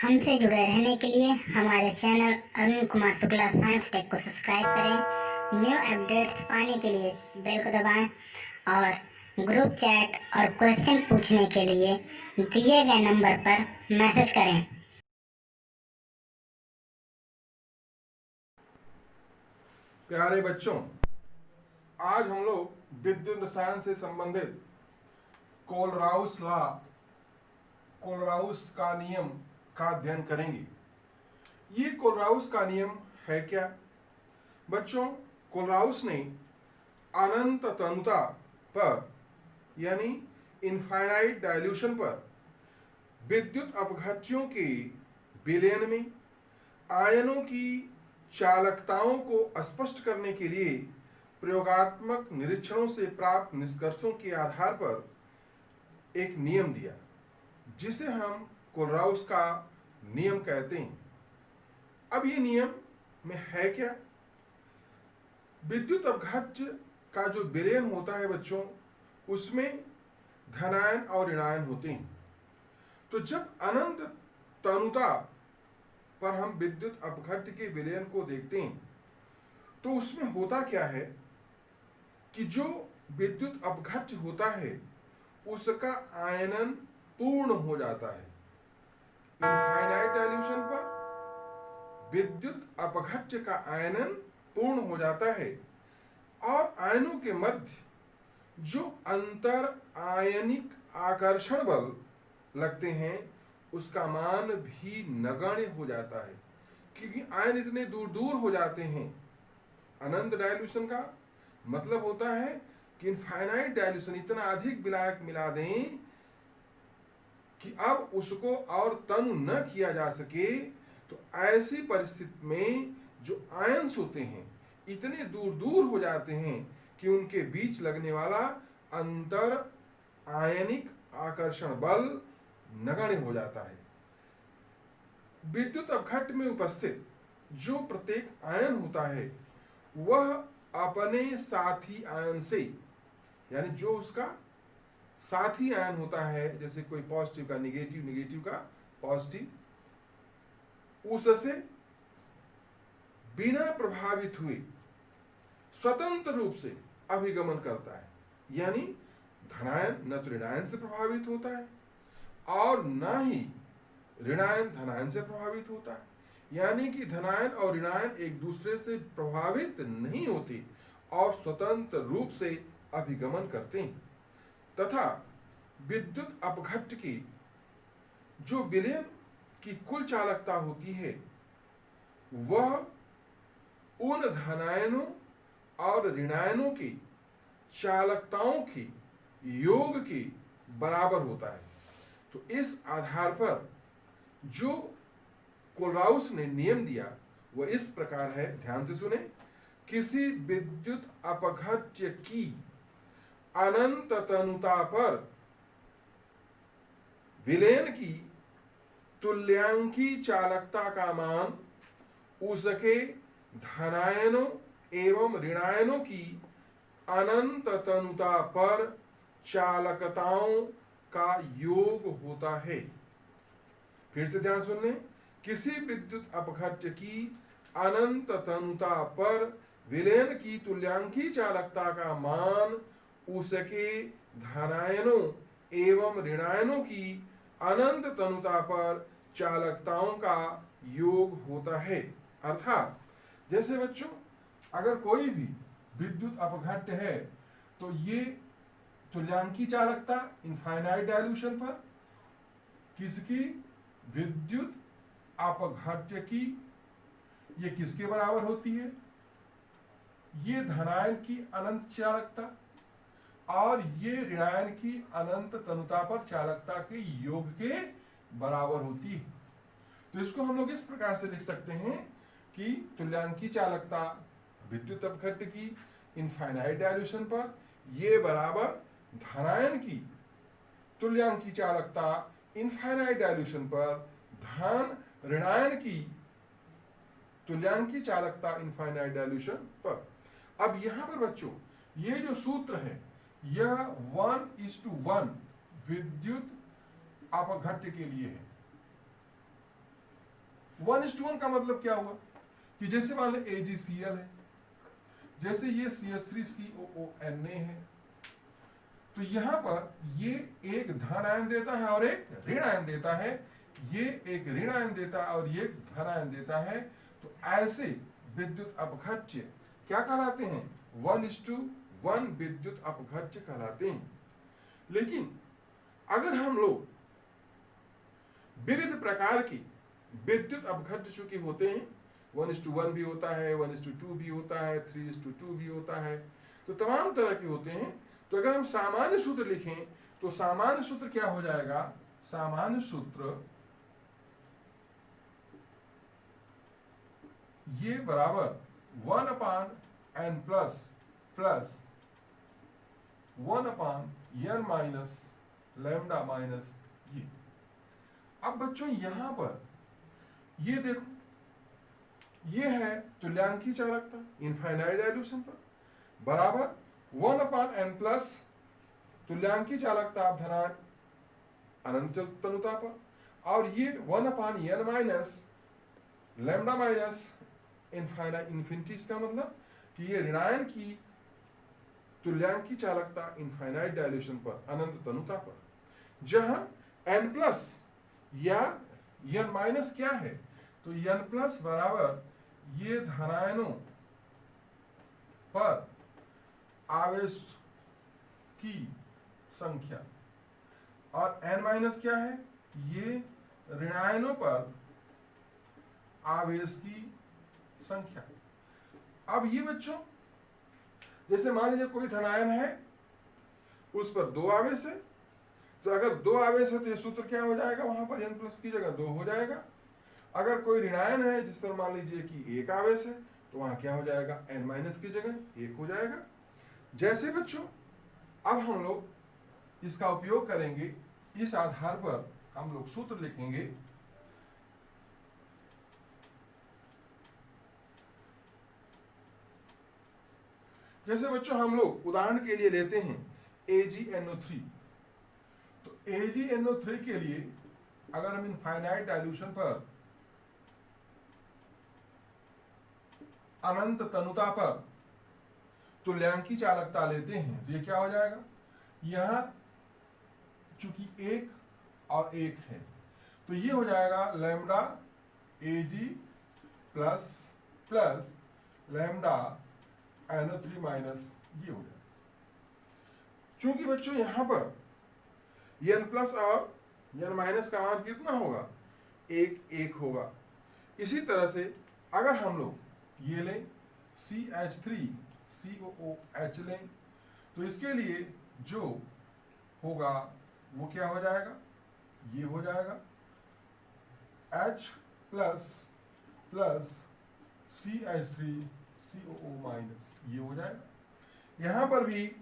हमसे जुड़े रहने के लिए हमारे channel Arun Kumar Shukla science tech को सब्सक्राइब करें। न्यू अपडेट्स पाने के लिए बेल को दबाएं और ग्रुप चैट और क्वेश्चन पूछने के लिए दिए गए नंबर पर मैसेज करें। प्यारे बच्चों, आज हम लोग विद्युत रसायन से संबंधित कोलराउस लॉ, कोलराउस का नियम का अध्ययन करेंगे। ये कोलराउस का नियम है क्या? बच्चों, कोलराउस ने अनंत तनुता पर यानी इनफाइनाइट डायल्यूशन पर विद्युत अपघट्यों के विलयन में आयनों की चालकताओं को स्पष्ट करने के लिए प्रयोगात्मक निरीक्षणों से प्राप्त निष्कर्षों के आधार पर एक नियम दिया, जिसे हम कोलराउस का नियम कहते हैं। अब ये नियम में है क्या? विद्युत अपघट्य का जो विलयन होता है बच्चों, उसमें धनायन और ऋणायन होते हैं। तो जब अनंत तनुता पर हम विद्युत अपघट्य के विलयन को देखते हैं, तो उसमें होता क्या है कि जो विद्युत अपघट्य होता है उसका आयनन पूर्ण हो जाता है। इनफाइनाइट डायल्यूशन पर विद्युत अपघट्य का आयनन पूर्ण हो जाता है और आयनों के मध्य जो अंतर आयनिक आकर्षण बल लगते हैं उसका मान भी नगण्य हो जाता है, क्योंकि आयन इतने दूर दूर हो जाते हैं। अनंत डायल्यूशन का मतलब होता है कि इनफाइनाइट डायल्यूशन इतना अधिक विलायक मिला दें कि अब उसको और तनु न किया जा सके। तो ऐसी परिस्थिति में जो आयन्स होते हैं इतने दूर दूर हो जाते हैं कि उनके बीच लगने वाला अंतर आयनिक आकर्षण बल नगण्य हो जाता है। विद्युत अपघट्य में उपस्थित जो प्रत्येक आयन होता है वह अपने साथी आयन से, यानी जो उसका साथी आयन होता है, जैसे कोई पॉजिटिव का निगेटिव, निगेटिव का पॉजिटिव, उससे बिना प्रभावित हुए स्वतंत्र रूप से अभिगमन करता है। यानी धनायन न तो ऋणायन से प्रभावित होता है और न ही ऋणायन धनायन से प्रभावित होता है। यानी कि धनायन और ऋणायन एक दूसरे से प्रभावित नहीं होते और स्वतंत्र रूप से अभिगमन करते हैं। तथा विद्युत अपघट्य की जो विलयन की कुल चालकता होती है वह उन धनायनों और ऋणायनों की चालकताओं की योग के बराबर होता है। तो इस आधार पर जो कोलराउस ने नियम दिया वह इस प्रकार है, ध्यान से सुने। किसी विद्युत अपघट्य की अनंत तनुता पर विलयन की तुल्यांकी चालकता का मान उसके धनायनों एवं ऋणायनों की अनंत तनुता पर चालकताओं का योग होता है। फिर से ध्यान सुनने। किसी विद्युत अपघट्य की अनंत तनुता पर विलयन की तुल्यांकी चालकता का मान उसके धनायनों एवं ऋणायनों की अनंत तनुता पर चालकताओं का योग होता है। अर्थात जैसे बच्चों, अगर कोई भी विद्युत अपघट्य है तो ये तुल्यांकी चालकता इनफाइनाइट डायल्यूशन पर किसकी, विद्युत अपघट्य की, ये किसके बराबर होती है? ये धनायन की अनंत चालकता और ये ऋणायन की अनंत तनुता पर चालकता के योग के बराबर होती है। तो इसको हम लोग इस प्रकार से लिख सकते हैं कि तुल्यांकी चालकता विद्युत अपघट्य की इनफाइनाइट डायल्यूशन पर ये बराबर धनायन की तुल्यांकी चालकता इनफाइनाइट डायल्यूशन पर धन ऋणायन की तुल्यांकी चालकता इनफाइनाइट डायल्यूशन पर। अब यहां पर बच्चों ये जो सूत्र है यह 1:1 विद्युत अपघट्य के लिए है। 1:1 का मतलब क्या हुआ कि जैसे मान लें AgCl है, जैसे ये CH3COONA है, तो यहां पर ये एक धन आयन देता है और एक ऋण आयन देता है, ये एक ऋण आयन देता है और ये एक धन आयन देता है। तो ऐसे विद्युत अपघट्य क्या कहलाते हैं? 1:1 विद्युत अपघट्य कहलाते हैं। लेकिन अगर हम लोग विविध प्रकार की विद्युत अपघट्य चूंकि होते हैं, 1:1 भी होता है, 1:2 भी होता है, 3:2 भी होता है, तो तमाम तरह के होते हैं। तो अगर हम सामान्य सूत्र लिखें तो सामान्य सूत्र क्या हो जाएगा? सामान्य सूत्र ये बराबर 1/n plus 1/n minus lambda minus ये। अब बच्चों यहां पर ये देखो, ये है तुल्यांकी चालकता इनफाइनाइट डाइल्यूशन पर, बराबर 1/n प्लस तुल्यांकी चालकता धनान अनंत तनुता पर, और ये 1/n minus lambda minus infinite infinity. इसका मतलब कि ये ऋणायन की तुल्यांकी चालकता इनफाइनाइट डाइल्यूशन पर अनंत तनुता पर, जहां n प्लस या n माइनस क्या है? तो n प्लस बराबर ये धनायनों पर आवेश की संख्या, और n माइनस क्या है? ये ऋणायनों पर आवेश की संख्या। अब ये बच्चों जैसे मान लीजिए कोई धनायन है, उस पर 2 आवेश है, तो अगर 2 आवेश है तो ये सूत्र क्या हो जाएगा? वहां पर n प्लस की जगह 2 हो जाएगा। अगर कोई ऋणायन है जिस पर मान लीजिए कि 1 आवेश है, तो वहां क्या हो जाएगा? n माइनस की जगह 1 हो जाएगा। जैसे बच्चों अब हम लोग इसका उपयोग करेंगे, इस आधार पर हम लोग सूत्र लिखेंगे। जैसे बच्चों हम लोग उदाहरण के लिए लेते हैं AgNO3, तो AgNO3 के लिए अगर हम इनफाइनाइट डाइल्यूशन पर अनंत तनुता पर तुल्यांकी चालकता लेते हैं, तो ये क्या हो जाएगा? यहां चूंकि 1 और 1 है, तो ये हो जाएगा lambda Ag plus lambda NO3 minus ये हो जाएगा। चूंकि बच्चों यहां पर n प्लस और n माइनस का मान कितना होगा? 1 होगा। इसी तरह से अगर हम लोग ये लें CH3COOH लें, तो इसके लिए जो होगा वो क्या हो जाएगा? ये हो जाएगा H प्लस CH3COO माइनस, ये हो जाएगा। यहां पर भी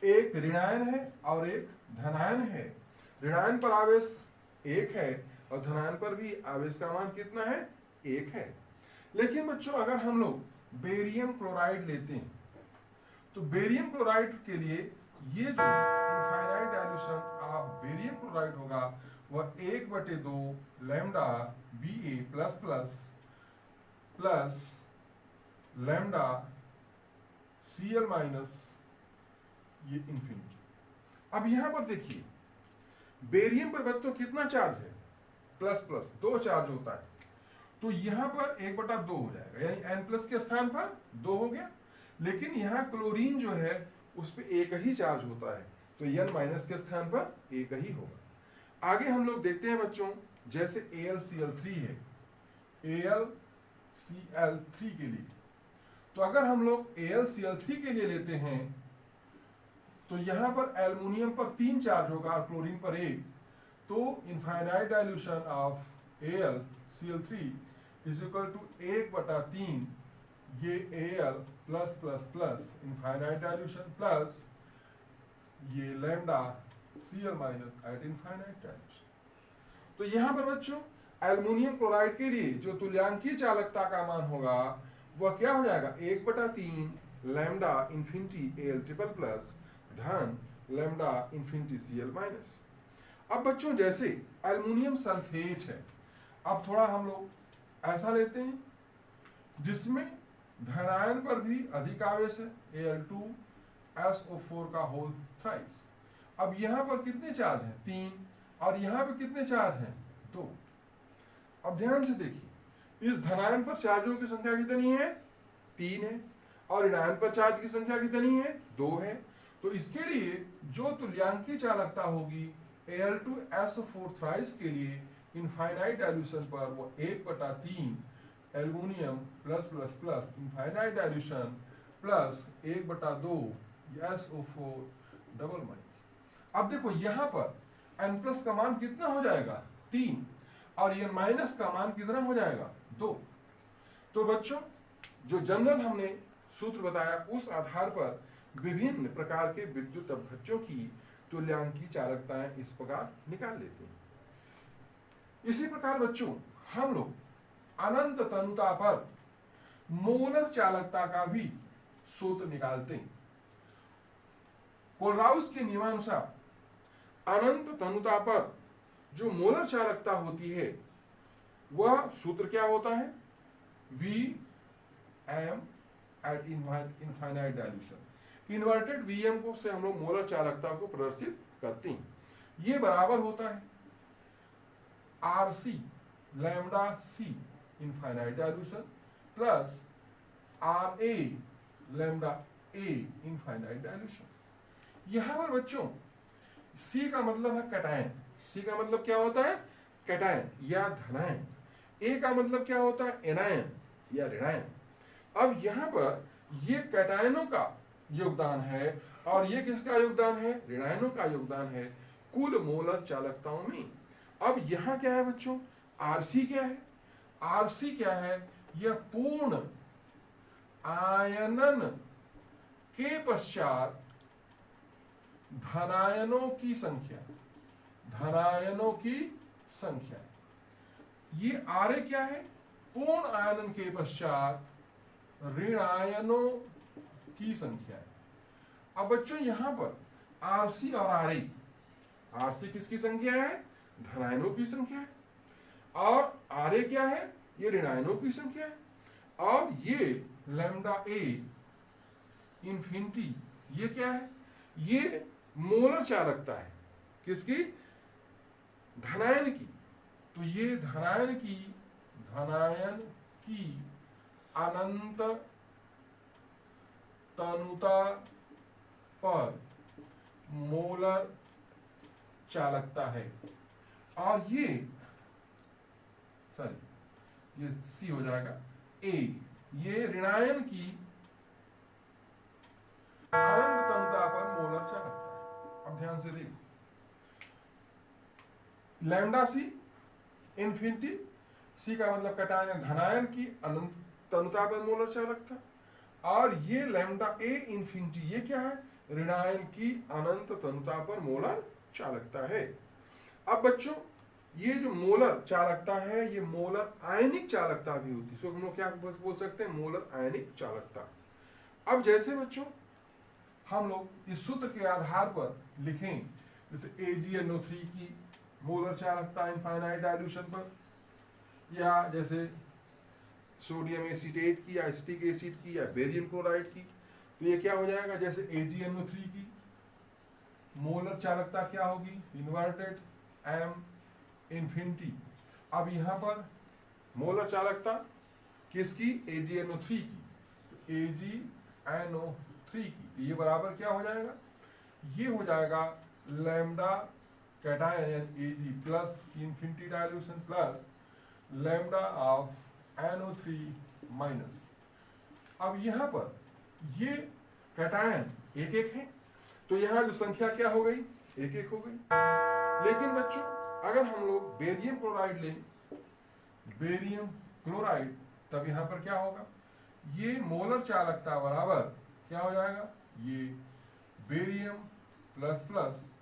एक ऋणायन है और एक धनायन है। ऋणायन पर आवेश 1 है और धनायन पर भी आवेश का मान कितना है? 1 है। लेकिन बच्चों अगर हम लोग बेरियम क्लोराइड लेते हैं, तो बेरियम क्लोराइड के लिए ये जो infinite dilution of barium chloride होगा वह 1/2 lambda Ba plus lambda Cl minus ये इंफिनिटी। अब यहां पर देखिए बेरियम पर बच्चों कितना चार्ज है? प्लस 2 चार्ज होता है, तो यहां पर 1/2 हो जाएगा, यानी n प्लस के स्थान पर 2 हो गया। लेकिन यहां क्लोरीन जो है उस पर 1 ही चार्ज होता है, तो n माइनस के स्थान पर 1 ही होगा। आगे हम लोग देखते हैं बच्चों, जैसे AlCl3 है, AlCl3 के लिए, तो अगर हम लोग AlCl3 के लिए लेते हैं तो यहां पर एल्युमिनियम पर 3 चार्ज होगा और क्लोरीन पर 1, तो infinite dilution of AlCl3 is equal to 1/3 ये Al plus infinite dilution plus ये lambda Cl minus at infinite dilution. तो यहां पर बच्चों एल्युमिनियम क्लोराइड के लिए जो तुल्यांकी चालकता का मान होगा वह क्या हो जाएगा? 1/3 lambda infinity Al triple plus धन लैम्डा इंफिनिटी Cl माइनस। अब बच्चों जैसे एल्युमिनियम सल्फेट है, अब थोड़ा हम लोग ऐसा लेते हैं जिसमें धन आयन पर भी अधिक आवेश है, Al2SO4 का होल थ्राइस। अब यहां पर कितने चार्ज हैं? 3, और यहां पर कितने चार्ज हैं? 2। अब ध्यान से देखिए, इस धनायन पर चार्जों की संख्या कितनी है? 3 है, और ऋणायन पर चार्ज की संख्या कितनी है? 2 है। तो इसके लिए जो तुल्यांकीय चालकता होगी Al2SO4 थ्राइस के लिए इनफाइनाइट डाइल्यूशन पर, वो 1/3 aluminium plus plus plus infinite dilution plus 1/2 SO4 double minus. अब देखो यहां पर n प्लस का मान कितना हो जाएगा? 3, और n माइनस का मान कितना हो जाएगा? 2। तो बच्चों, जो जनरल हमने सूत्र बताया उस आधार पर विभिन्न प्रकार के विद्युत अपघट्यों की तुल्यांकीय चालकताएं इस प्रकार निकाल लेते हैं। इसी प्रकार बच्चों, हम लोग अनंत तनुता पर मोलर चालकता का भी सूत्र निकालते हैं। कोलराउस के नियमानुसार अनंत तनुता पर जो मोलर चालकता होती है वह सूत्र क्या होता है? Vm eight infinite dilution. Inverted Vm को से हम लोग मोलर चालकता को प्रदर्शित करते हैं। ये बराबर होता है Rc lambda c infinite dilution plus Ra lambda a infinite dilution. यहां पर बच्चों C का मतलब है कैटायन। C का मतलब क्या होता है? कैटायन या धनायन। A का मतलब क्या होता है? एनायन या ऋणायन। अब यहां पर ये कैटायनों का योगदान है और ये किसका योगदान है? ऋणायनों का योगदान है कुल मोलर चालकताओं में। अब यहां क्या है बच्चों? Rc क्या है? Rc क्या है? यह पूर्ण आयनन के पश्चात धनायनों की संख्या, धनायनों की संख्या। ये Ra क्या है? पूर्ण आयनन के पश्चात ऋणायनों की संख्या है। अब बच्चों यहां पर Rc और Ra, Rc किसकी संख्या है? धनायनों की संख्या है, और Ra क्या है? ये ऋणायनों की संख्या है। और ये लैम्डा a इंफिनिटी ये क्या है? ये मोलर चालकता है किसकी? धनायन की। तो ये धनायन की अनंत तनुता पर मोलर चालकता है। और ये सी हो जाएगा ए, ये ऋणायन की अनंत तनुता पर मोलर चालकता है। अब ध्यान से देखो, लैम्डा सी इंफिनिटी, सी का मतलब कैटायन धनायन की अनंत तनुता पर मोलर चालकता, और ये लैम्डा ए इंफिनिटी ये क्या है? ऋणायन की अनंत तनुता पर मोलर चालकता है। अब बच्चों ये जो मोलर चालकता है ये मोलर आयनिक चालकता भी होती है। सो हम लोग क्या बोल सकते हैं? मोलर आयनिक चालकता। अब जैसे बच्चों हम लोग इस सूत्र के आधार पर लिखें, जैसे AgNO3 की मोलर चालकता इनफाइनाइट डाइल्यूशन पर, या जैसे सोडियम एसीटेट की या एसिटिक एसिड की या बेरियम क्लोराइड की, तो ये क्या हो जाएगा? जैसे AgNO3 की मोलर चालकता क्या होगी? Inverted M infinity. अब यहां पर मोलर चालकता किसकी? AgNO3 की। तो AgNO3 की, तो ये बराबर क्या हो जाएगा? ये हो जाएगा lambda cation Ag plus infinity dilution plus lambda of NO3 minus. अब यहां पर ये कैटायन एक एक है, तो यहां जो संख्या क्या हो गई? एक एक हो गई। लेकिन बच्चों अगर हम लोग बेरियम क्लोराइड लें, बेरियम क्लोराइड, तब यहां पर क्या होगा? ये मोलर चालकता बराबर क्या हो जाएगा? ये barium plus plus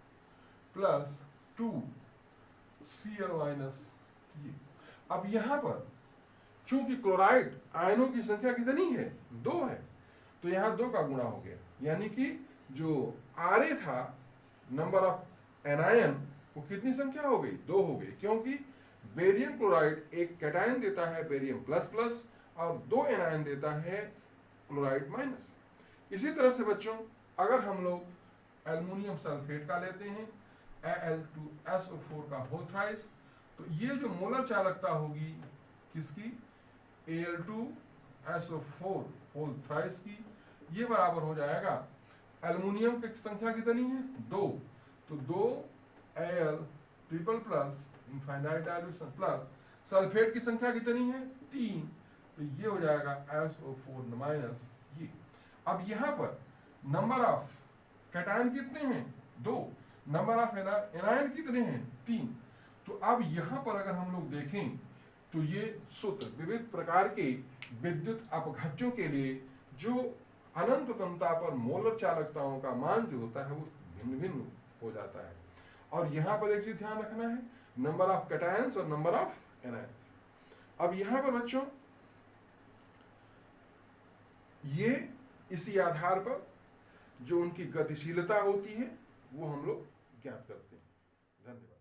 plus 2Cl minus ये। अब यहां पर चूंकि क्लोराइड आयनों की संख्या कितनी है? 2 है, तो यहां 2 का गुणा हो गया, यानी कि जो Ra था नंबर ऑफ एनायन वो कितनी संख्या हो गई? 2 हो गई, क्योंकि बेरियम क्लोराइड एक कैटायन देता है बेरियम प्लस प्लस और 2 एनायन देता है क्लोराइड माइनस। इसी तरह से बच्चों अगर हम लोग एल्युमिनियम सल्फेट का लेते हैं Al2SO4 का होल थ्राइस, तो ये जो मोलर चालकता होगी किसकी, Al2SO4 होल थ्राइस की, ये बराबर हो जाएगा एल्युमिनियम की संख्या कितनी है 2, तो 2 Al triple plus infinite dilution plus sulphate की संख्या कितनी है 3, तो ये हो जाएगा SO4 माइनस ये। अब यहाँ पर नंबर ऑफ कैटायन कितने हैं 2, नंबर ऑफ एनायन कितने हैं 3, तो अब यहाँ पर अगर हम लोग देखें तो ये सूत्र विविध प्रकार के विद्युत अपघट्यों के लिए जो अनंत तंता पर मोलर चालकताओं का मान जो होता है वो भिन्न भिन्न हो जाता है। और यहाँ पर एक चीज ध्यान रखना है, नंबर ऑफ कैटायंस और नंबर ऑफ एनायंस। अब यहाँ पर बच्चों ये इसी आधार पर जो उनकी गतिशीलता होती है वो हम लोग ज्ञात करते हैं। धन्यवाद।